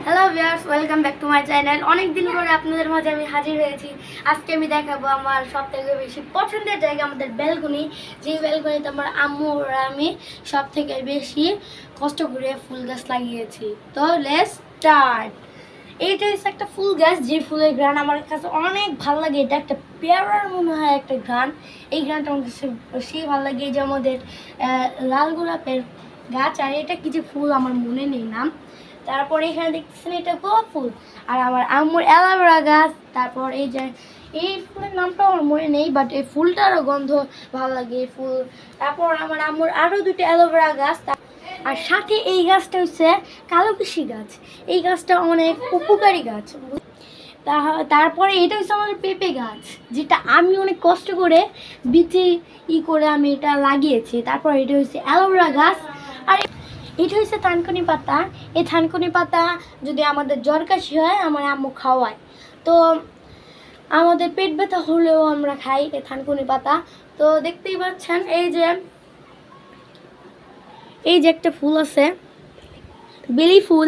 Hello viewers, welcome back to my channel. অনেক দিন পরে আপনাদের মাঝে আমি হাজির হয়েছি। আজকে আমি দেখাবো আমার সবথেকে বেশি পছন্দের জায়গা, আমাদের ব্যালকনি। যেই ব্যালকনিতে আমার আম্মু আর আমি সবথেকে বেশি কষ্ট করে ফুল গাছ লাগিয়েছি। তো লেটস স্টার্ট। এইটা হচ্ছে একটা ফুল গাছ, যে ফুলের ঘ্রাণ আমার কাছে অনেক ভালো লাগে। এটা একটা পেয়ারার মনে হয় একটা ঘ্রাণ। এই ঘ্রাণটা আমার কাছে বেশি ভালো লাগে। এই যে আমাদের লাল গোলাপের গাছ, আর এটা কি যে ফুল আমার মনে নেই নাম। তারপরে এখানে দেখতেছেন এটা গোলাপ ফুল, আর আমার আম্মুর অ্যালোভেরা গাছ। তারপর এই যে এই ফুলের নামটা আমার মনে নেই, বাট এই ফুলটারও গন্ধ ভালো লাগে এই ফুল। তারপর আমার আম্মুর আরও দুটো অ্যালোভেরা গাছ, আর সাথে এই গাছটা হচ্ছে কালোকৃষি গাছ। এই গাছটা অনেক উপকারী গাছ। তারপরে এটা হচ্ছে আমাদের পেঁপে গাছ, যেটা আমি অনেক কষ্ট করে বিচি করে আমি এটা লাগিয়েছি। তারপর এটা হচ্ছে অ্যালোভেরা গাছ, আর এটা হচ্ছে থানকুনি পাতা। এই থানকুনি পাতা যদি আমাদের জ্বর কাশি হয় আমার আম্মু খাওয়ায়। তো আমাদের পেট ব্যথা হলেও আমরা খাই এই থানকুনি পাতা। তো দেখতেই পাচ্ছেন এই যে একটা ফুল আছে, বেলি ফুল।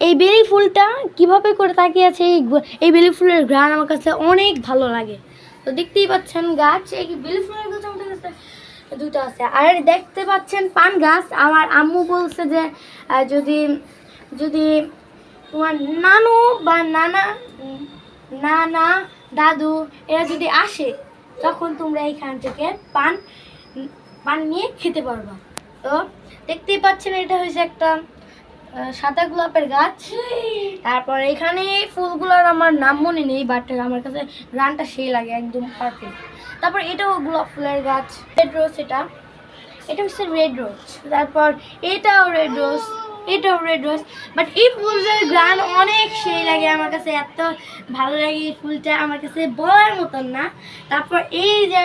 এই বেলি ফুলটা কিভাবে করে তাকিয়ে আছে, এই বেলি ফুলের ঘ্রাণ আমার কাছে অনেক ভালো লাগে। তো দেখতেই পাচ্ছেন গাছ, এই বেলি ফুলের গাছ আমাদের কাছে দুটো আছে। আর দেখতে পাচ্ছেন পান গাছ। আমার আম্মু বলছে যে যদি যদি তোমার নানু বা নানা দাদু এরা যদি আসে, তখন তোমরা এইখান থেকে পান নিয়ে খেতে পারবা। তো দেখতেই পাচ্ছেন এটা হয়েছে একটা সাদা গোলাপের গাছ। তারপর এখানে ফুলগুলোর আমার নাম মনে নেই, বাট আমার কাছে গানটা সেই লাগে, একদম পারফেক্ট। তারপর এটাও গোলাপ ফুলের গাছ, রেড রোজ। এটা হচ্ছে রেড রোজ। তারপর এটাও রেড রোজ, বাট এই ফুলটার গান অনেক সেই লাগে আমার কাছে, এত ভালো লাগে এই ফুলটা, আমার কাছে বলার মতন না। তারপর এই যে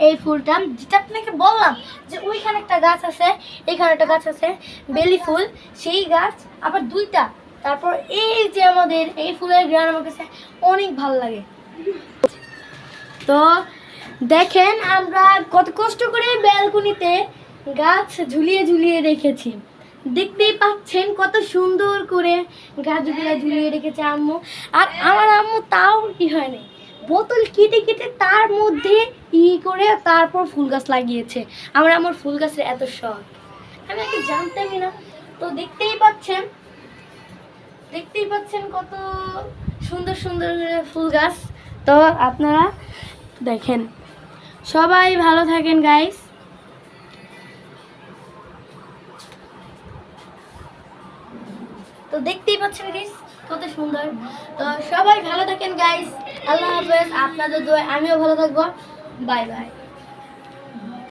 এই ফুলটা, যেটা আপনাকে বললাম যে ওইখানে একটা গাছ আছে, এইখানে একটা গাছ আছে বেলি ফুল, সেই গাছ আবার দুইটা। তারপর এই যে আমাদের এই ফুলের গান আমার কাছে অনেক ভালো লাগে। তো দেখেন আমরা কত কষ্ট করে ব্যালকনিতে গাছ ঝুলিয়ে রেখেছি। দেখতেই পাচ্ছেন কত সুন্দর করে গাছগুলো ঝুলিয়ে রেখেছে আম্মু। আর আমার আম্মু তাও কি হয়নি, বোতল কেটে তার মধ্যে করে তারপর ফুল গাছ লাগিয়েছে। আমার ফুল গাছের এত শখ, আমি আগে জানতামই না। তো দেখতেই পাচ্ছেন কত সুন্দর ফুল গাছ। তো আপনারা দেখেন, সবাই ভালো থাকেন গাইস। তো দেখতেই পাচ্ছেন গাইস কত সুন্দর। তো সবাই ভালো থাকেন গাইস, আল্লাহ হাফেজ। আপনাদের দোয়ায় আমিও ভালো থাকবো। Bye bye.